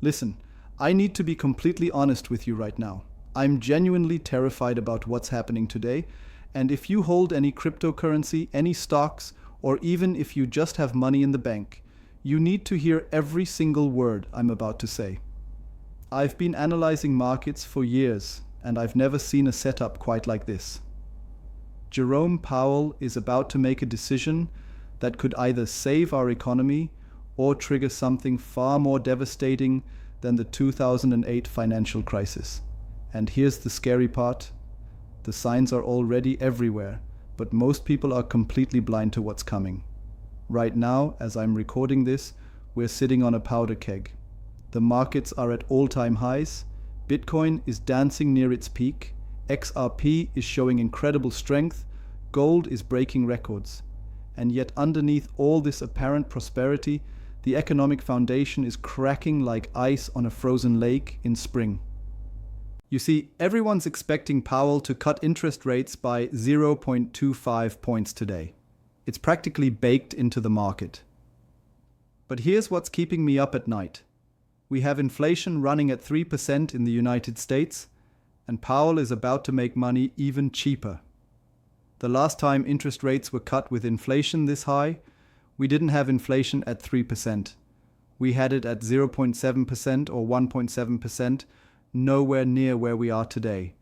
Listen, I need to be completely honest with you right now. I'm genuinely terrified about what's happening today, and if you hold any cryptocurrency, any stocks, or even if you just have money in the bank, you need to hear every single word I'm about to say. I've been analyzing markets for years, and I've never seen a setup quite like this. Jerome Powell is about to make a decision that could either save our economy or trigger something far more devastating than the 2008 financial crisis. And here's the scary part. The signs are already everywhere, but most people are completely blind to what's coming. Right now, as I'm recording this, we're sitting on a powder keg. The markets are at all-time highs. Bitcoin is dancing near its peak. XRP is showing incredible strength. Gold is breaking records. And yet underneath all this apparent prosperity, the economic foundation is cracking like ice on a frozen lake in spring. You see, everyone's expecting Powell to cut interest rates by 0.25 points today. It's practically baked into the market. But here's what's keeping me up at night. We have inflation running at 3% in the United States, and Powell is about to make money even cheaper. The last time interest rates were cut with inflation this high, we didn't have inflation at 3%. We had it at 0.7% or 1.7%, nowhere near where we are today.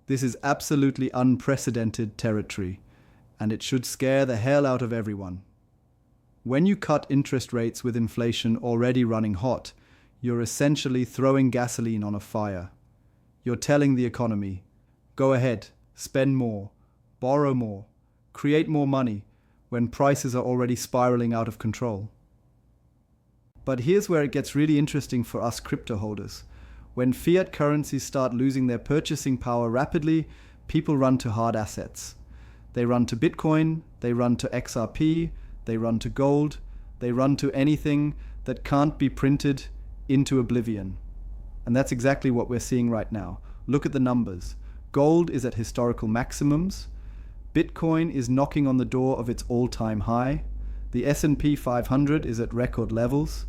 This is absolutely unprecedented territory, and it should scare the hell out of everyone. When you cut interest rates with inflation already running hot, you're essentially throwing gasoline on a fire. You're telling the economy, go ahead, spend more, borrow more, create more money, when prices are already spiraling out of control. But here's where it gets really interesting for us crypto holders. When fiat currencies start losing their purchasing power rapidly, people run to hard assets. They run to Bitcoin, they run to XRP, they run to gold, they run to anything that can't be printed into oblivion. And that's exactly what we're seeing right now. Look at the numbers. Gold is at historical maximums. Bitcoin is knocking on the door of its all-time high. The S&P 500 is at record levels.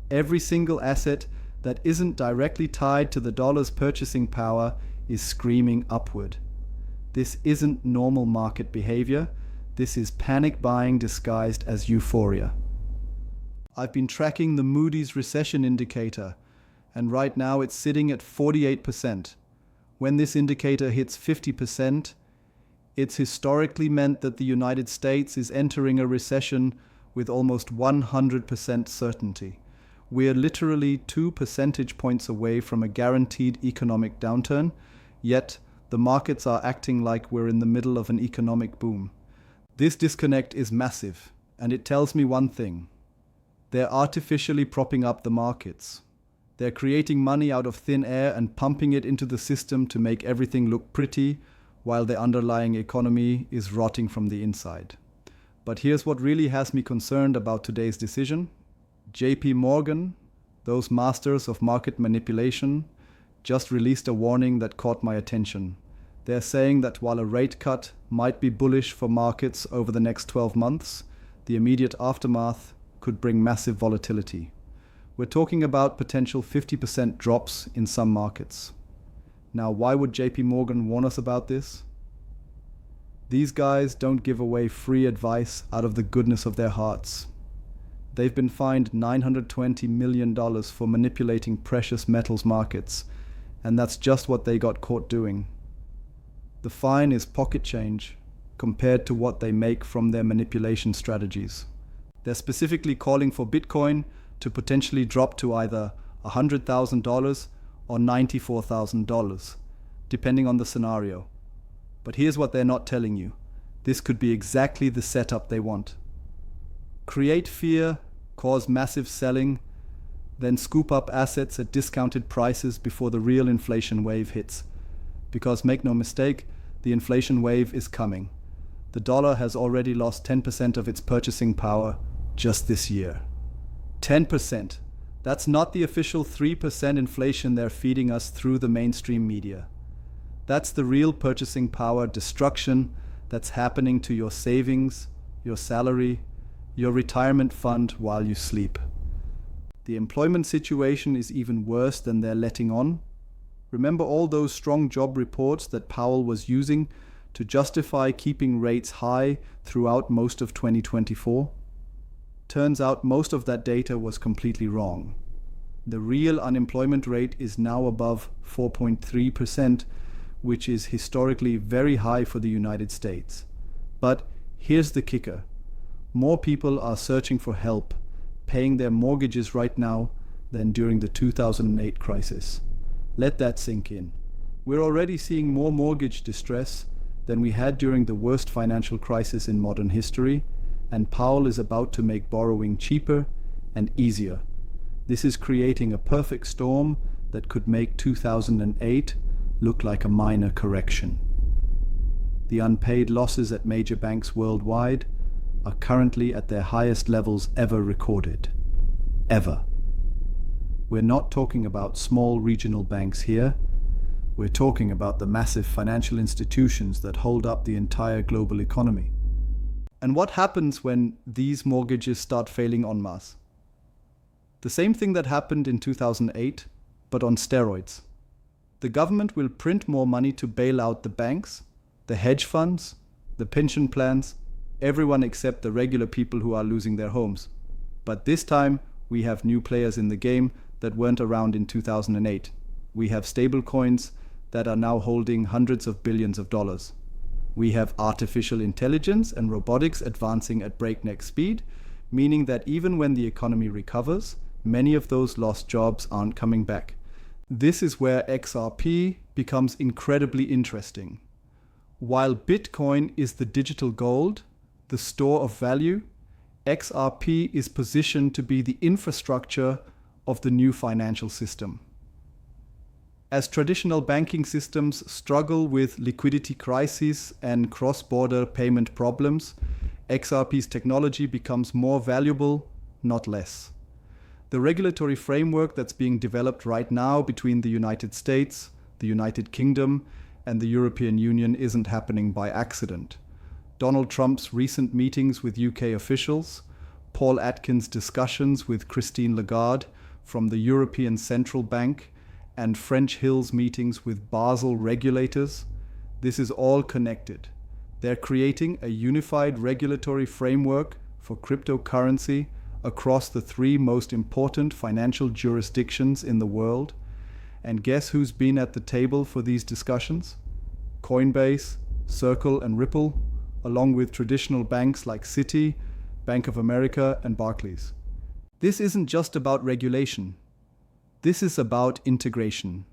Every single asset that isn't directly tied to the dollar's purchasing power is screaming upward. This isn't normal market behavior. This is panic buying disguised as euphoria. I've been tracking the Moody's recession indicator, and right now it's sitting at 48%. When this indicator hits 50%, it's historically meant that the United States is entering a recession with almost 100% certainty. We're literally 2 percentage points away from a guaranteed economic downturn, yet the markets are acting like we're in the middle of an economic boom. This disconnect is massive, and it tells me one thing. They're artificially propping up the markets. They're creating money out of thin air and pumping it into the system to make everything look pretty, while the underlying economy is rotting from the inside. But here's what really has me concerned about today's decision. JP Morgan, those masters of market manipulation, just released a warning that caught my attention. They're saying that while a rate cut might be bullish for markets over the next 12 months, the immediate aftermath could bring massive volatility. We're talking about potential 50% drops in some markets. Now, why would JP Morgan warn us about this? These guys don't give away free advice out of the goodness of their hearts. They've been fined $920 million for manipulating precious metals markets, and that's just what they got caught doing. The fine is pocket change compared to what they make from their manipulation strategies. They're specifically calling for Bitcoin to potentially drop to either $100,000 or $94,000, depending on the scenario. But here's what they're not telling you. This could be exactly the setup they want. Create fear, cause massive selling, then scoop up assets at discounted prices before the real inflation wave hits. Because make no mistake, the inflation wave is coming. The dollar has already lost 10% of its purchasing power just this year. 10%. That's not the official 3% inflation they're feeding us through the mainstream media. That's the real purchasing power destruction that's happening to your savings, your salary, your retirement fund while you sleep. The employment situation is even worse than they're letting on. Remember all those strong job reports that Powell was using to justify keeping rates high throughout most of 2024? Turns out most of that data was completely wrong. The real unemployment rate is now above 4.3%, which is historically very high for the United States. But here's the kicker. More people are searching for help, paying their mortgages right now than during the 2008 crisis. Let that sink in. We're already seeing more mortgage distress than we had during the worst financial crisis in modern history, and Powell is about to make borrowing cheaper and easier. This is creating a perfect storm that could make 2008 look like a minor correction. The unpaid losses at major banks worldwide are currently at their highest levels ever recorded. Ever. We're not talking about small regional banks here. We're talking about the massive financial institutions that hold up the entire global economy. And what happens when these mortgages start failing en masse? The same thing that happened in 2008, but on steroids. The government will print more money to bail out the banks, the hedge funds, the pension plans, everyone except the regular people who are losing their homes. But this time, we have new players in the game that weren't around in 2008. We have stablecoins that are now holding hundreds of billions of dollars. We have artificial intelligence and robotics advancing at breakneck speed, meaning that even when the economy recovers, many of those lost jobs aren't coming back. This is where XRP becomes incredibly interesting. While Bitcoin is the digital gold, the store of value, XRP is positioned to be the infrastructure of the new financial system. As traditional banking systems struggle with liquidity crises and cross-border payment problems, XRP's technology becomes more valuable, not less. The regulatory framework that's being developed right now between the United States, the United Kingdom, and the European Union isn't happening by accident. Donald Trump's recent meetings with UK officials, Paul Atkins' discussions with Christine Lagarde from the European Central Bank, and French Hill's meetings with Basel regulators, this is all connected. They're creating a unified regulatory framework for cryptocurrency across the three most important financial jurisdictions in the world. And guess who's been at the table for these discussions? Coinbase, Circle, and Ripple, along with traditional banks like Citi, Bank of America, and Barclays. This isn't just about regulation. This is about integration.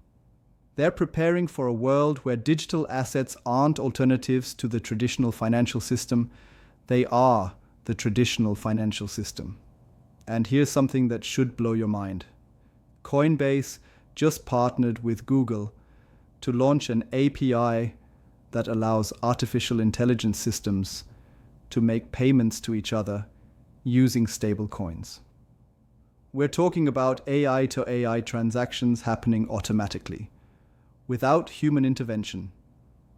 They're preparing for a world where digital assets aren't alternatives to the traditional financial system. They are the traditional financial system. And here's something that should blow your mind. Coinbase just partnered with Google to launch an API that allows artificial intelligence systems to make payments to each other using stablecoins. We're talking about AI to AI transactions happening automatically, without human intervention.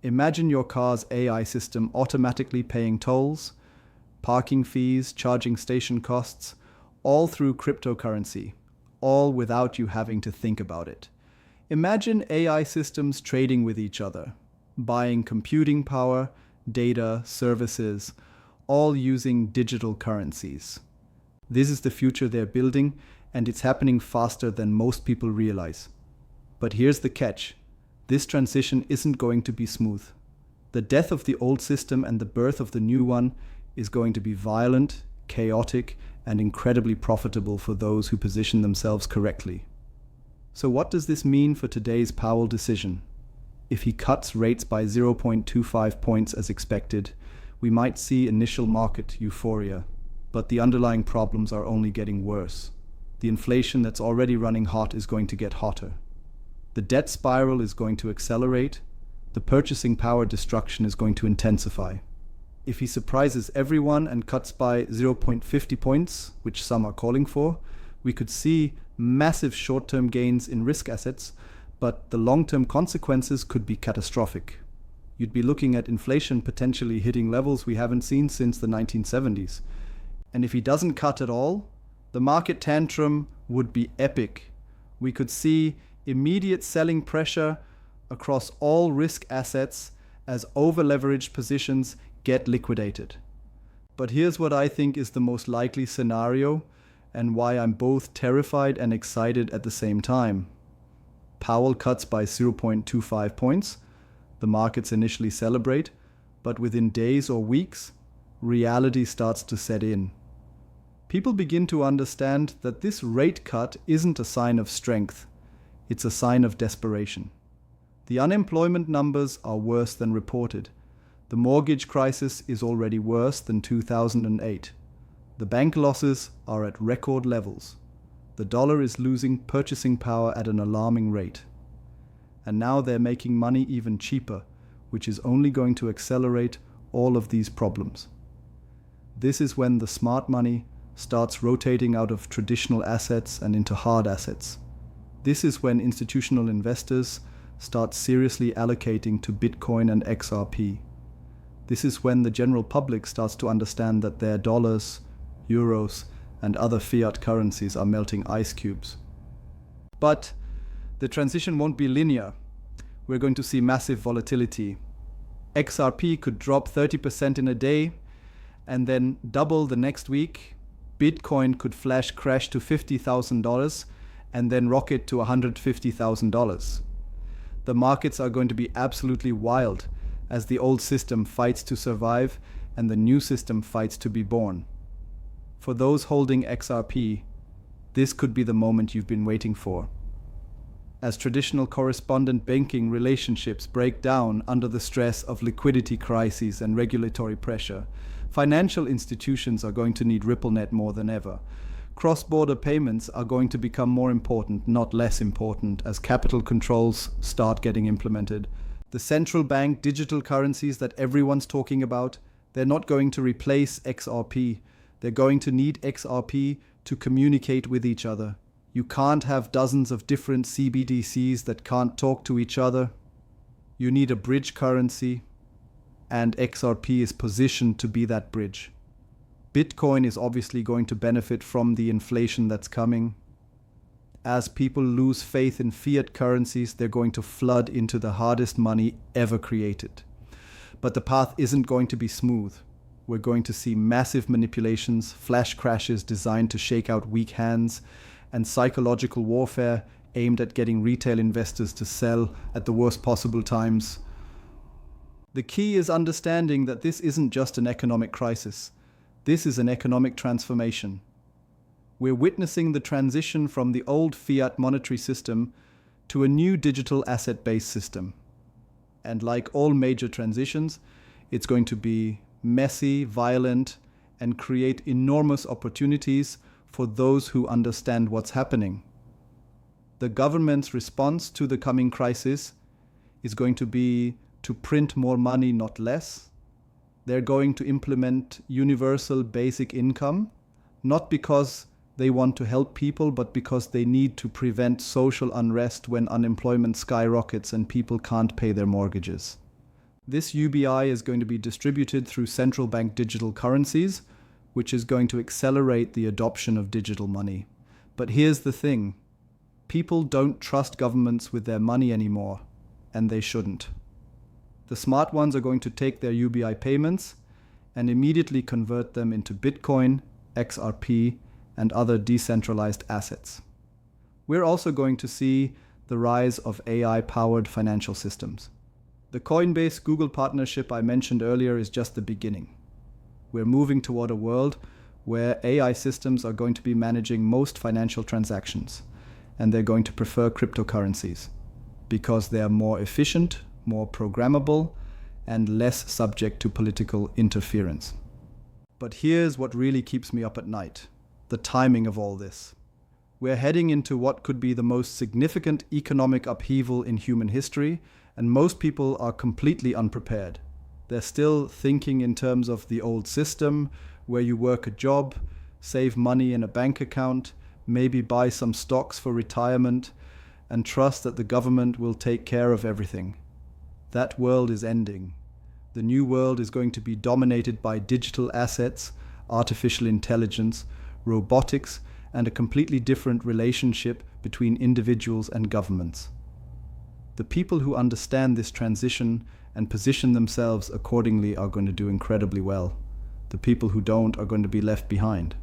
Imagine your car's AI system automatically paying tolls, parking fees, charging station costs, all through cryptocurrency, all without you having to think about it. Imagine AI systems trading with each other, buying computing power, data, services, all using digital currencies. This is the future they're building, and it's happening faster than most people realize. But here's the catch. This transition isn't going to be smooth. The death of the old system and the birth of the new one is going to be violent, chaotic, and incredibly profitable for those who position themselves correctly. So what does this mean for today's Powell decision? If he cuts rates by 0.25 points as expected, we might see initial market euphoria, but the underlying problems are only getting worse. The inflation that's already running hot is going to get hotter. The debt spiral is going to accelerate. The purchasing power destruction is going to intensify. If he surprises everyone and cuts by 0.50 points, which some are calling for, we could see massive short-term gains in risk assets, but the long-term consequences could be catastrophic. You'd be looking at inflation potentially hitting levels we haven't seen since the 1970s. And if he doesn't cut at all, the market tantrum would be epic. We could see immediate selling pressure across all risk assets as over-leveraged positions get liquidated. But here's what I think is the most likely scenario and why I'm both terrified and excited at the same time. Powell cuts by 0.25 points. The markets initially celebrate, but within days or weeks, reality starts to set in. People begin to understand that this rate cut isn't a sign of strength. It's a sign of desperation. The unemployment numbers are worse than reported. The mortgage crisis is already worse than 2008. The bank losses are at record levels. The dollar is losing purchasing power at an alarming rate. And now they're making money even cheaper, which is only going to accelerate all of these problems. This is when the smart money starts rotating out of traditional assets and into hard assets. This is when institutional investors start seriously allocating to Bitcoin and XRP. This is when the general public starts to understand that their dollars, euros, and other fiat currencies are melting ice cubes. But the transition won't be linear. We're going to see massive volatility. XRP could drop 30% in a day and then double the next week. Bitcoin could flash crash to $50,000 and then rocket to $150,000. The markets are going to be absolutely wild as the old system fights to survive and the new system fights to be born. For those holding XRP, this could be the moment you've been waiting for. As traditional correspondent banking relationships break down under the stress of liquidity crises and regulatory pressure, financial institutions are going to need RippleNet more than ever. Cross-border payments are going to become more important, not less important, as capital controls start getting implemented. The central bank digital currencies that everyone's talking about, they're not going to replace XRP. They're going to need XRP to communicate with each other. You can't have dozens of different CBDCs that can't talk to each other. You need a bridge currency, and XRP is positioned to be that bridge. Bitcoin is obviously going to benefit from the inflation that's coming. As people lose faith in fiat currencies, they're going to flood into the hardest money ever created. But the path isn't going to be smooth. We're going to see massive manipulations, flash crashes designed to shake out weak hands, and psychological warfare aimed at getting retail investors to sell at the worst possible times. The key is understanding that this isn't just an economic crisis. This is an economic transformation. We're witnessing the transition from the old fiat monetary system to a new digital asset-based system. And like all major transitions, it's going to be messy, violent, and create enormous opportunities for those who understand what's happening. The government's response to the coming crisis is going to be to print more money, not less. They're going to implement universal basic income, not because they want to help people, but because they need to prevent social unrest when unemployment skyrockets and people can't pay their mortgages. This UBI is going to be distributed through central bank digital currencies, which is going to accelerate the adoption of digital money. But here's the thing. People don't trust governments with their money anymore, and they shouldn't. The smart ones are going to take their UBI payments and immediately convert them into Bitcoin, XRP, and other decentralized assets. We're also going to see the rise of AI-powered financial systems. The Coinbase-Google partnership I mentioned earlier is just the beginning. We're moving toward a world where AI systems are going to be managing most financial transactions, and they're going to prefer cryptocurrencies because they are more efficient, more programmable, and less subject to political interference. But here's what really keeps me up at night: the timing of all this. We're heading into what could be the most significant economic upheaval in human history, and most people are completely unprepared. They're still thinking in terms of the old system, where you work a job, save money in a bank account, maybe buy some stocks for retirement, and trust that the government will take care of everything. That world is ending. The new world is going to be dominated by digital assets, artificial intelligence, robotics, and a completely different relationship between individuals and governments. The people who understand this transition and position themselves accordingly are going to do incredibly well. The people who don't are going to be left behind.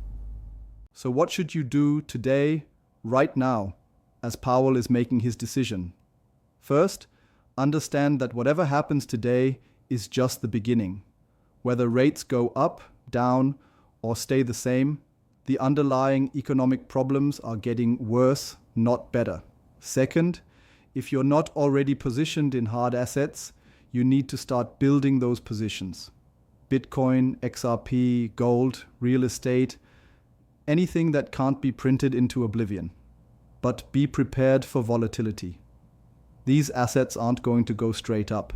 So what should you do today, right now, as Powell is making his decision? First, understand that whatever happens today is just the beginning. Whether rates go up, down, or stay the same, the underlying economic problems are getting worse, not better. Second, if you're not already positioned in hard assets, you need to start building those positions. Bitcoin, XRP, gold, real estate, anything that can't be printed into oblivion. But be prepared for volatility. These assets aren't going to go straight up.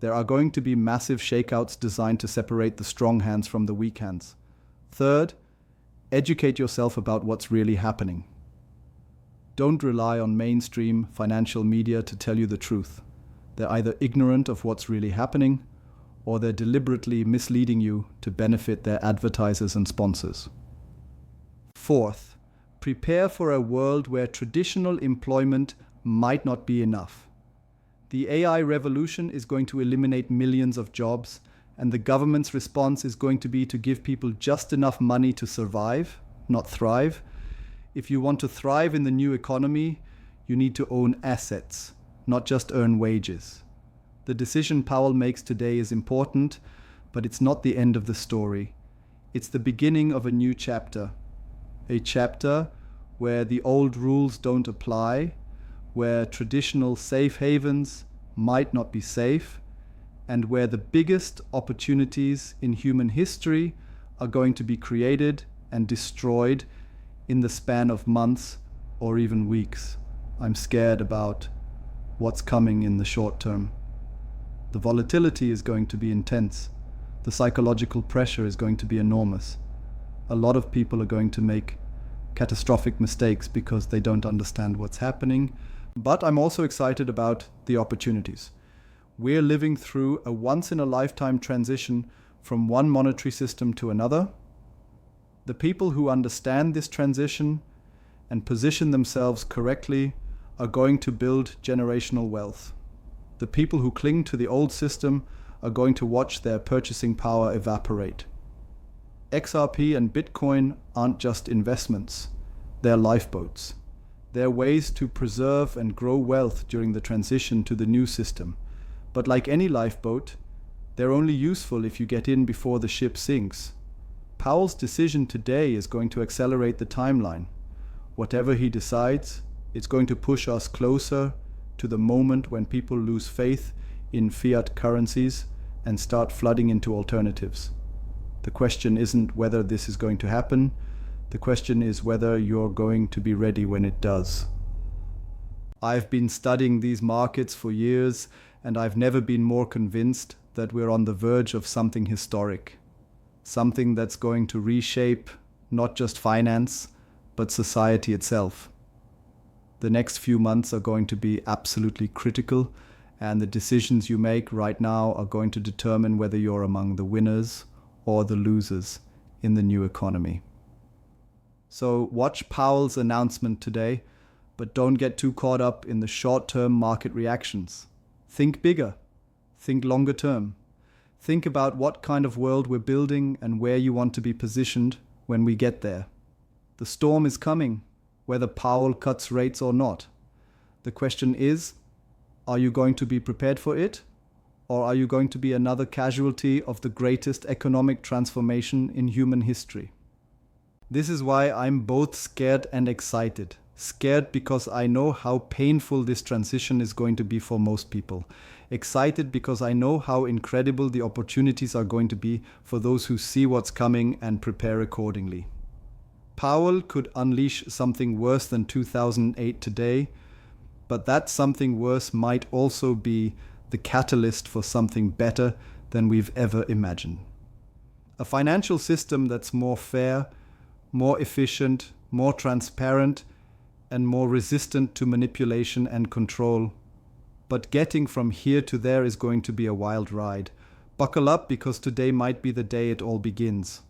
There are going to be massive shakeouts designed to separate the strong hands from the weak hands. Third, educate yourself about what's really happening. Don't rely on mainstream financial media to tell you the truth. They're either ignorant of what's really happening, or they're deliberately misleading you to benefit their advertisers and sponsors. Fourth, prepare for a world where traditional employment might not be enough. The AI revolution is going to eliminate millions of jobs, and the government's response is going to be to give people just enough money to survive, not thrive. If you want to thrive in the new economy, you need to own assets, not just earn wages. The decision Powell makes today is important, but it's not the end of the story. It's the beginning of a new chapter. A chapter where the old rules don't apply, where traditional safe havens might not be safe, and where the biggest opportunities in human history are going to be created and destroyed in the span of months or even weeks. I'm scared about what's coming in the short term. The volatility is going to be intense. The psychological pressure is going to be enormous. A lot of people are going to make catastrophic mistakes because they don't understand what's happening. But I'm also excited about the opportunities. We're living through a once-in-a-lifetime transition from one monetary system to another. The people who understand this transition and position themselves correctly are going to build generational wealth. The people who cling to the old system are going to watch their purchasing power evaporate. XRP and Bitcoin aren't just investments, they're lifeboats. They're ways to preserve and grow wealth during the transition to the new system. But like any lifeboat, they're only useful if you get in before the ship sinks. Powell's decision today is going to accelerate the timeline. Whatever he decides, it's going to push us closer to the moment when people lose faith in fiat currencies and start flooding into alternatives. The question isn't whether this is going to happen. The question is whether you're going to be ready when it does. I've been studying these markets for years, and I've never been more convinced that we're on the verge of something historic. Something that's going to reshape not just finance, but society itself. The next few months are going to be absolutely critical, and the decisions you make right now are going to determine whether you're among the winners or the losers in the new economy. So watch Powell's announcement today, but don't get too caught up in the short-term market reactions. Think bigger. Think longer term. Think about what kind of world we're building and where you want to be positioned when we get there. The storm is coming, whether Powell cuts rates or not. The question is, are you going to be prepared for it? Or are you going to be another casualty of the greatest economic transformation in human history? This is why I'm both scared and excited. Scared because I know how painful this transition is going to be for most people. Excited because I know how incredible the opportunities are going to be for those who see what's coming and prepare accordingly. Powell could unleash something worse than 2008 today, but that something worse might also be the catalyst for something better than we've ever imagined. A financial system that's more fair, more efficient, more transparent, and more resistant to manipulation and control. But getting from here to there is going to be a wild ride. Buckle up, because today might be the day it all begins.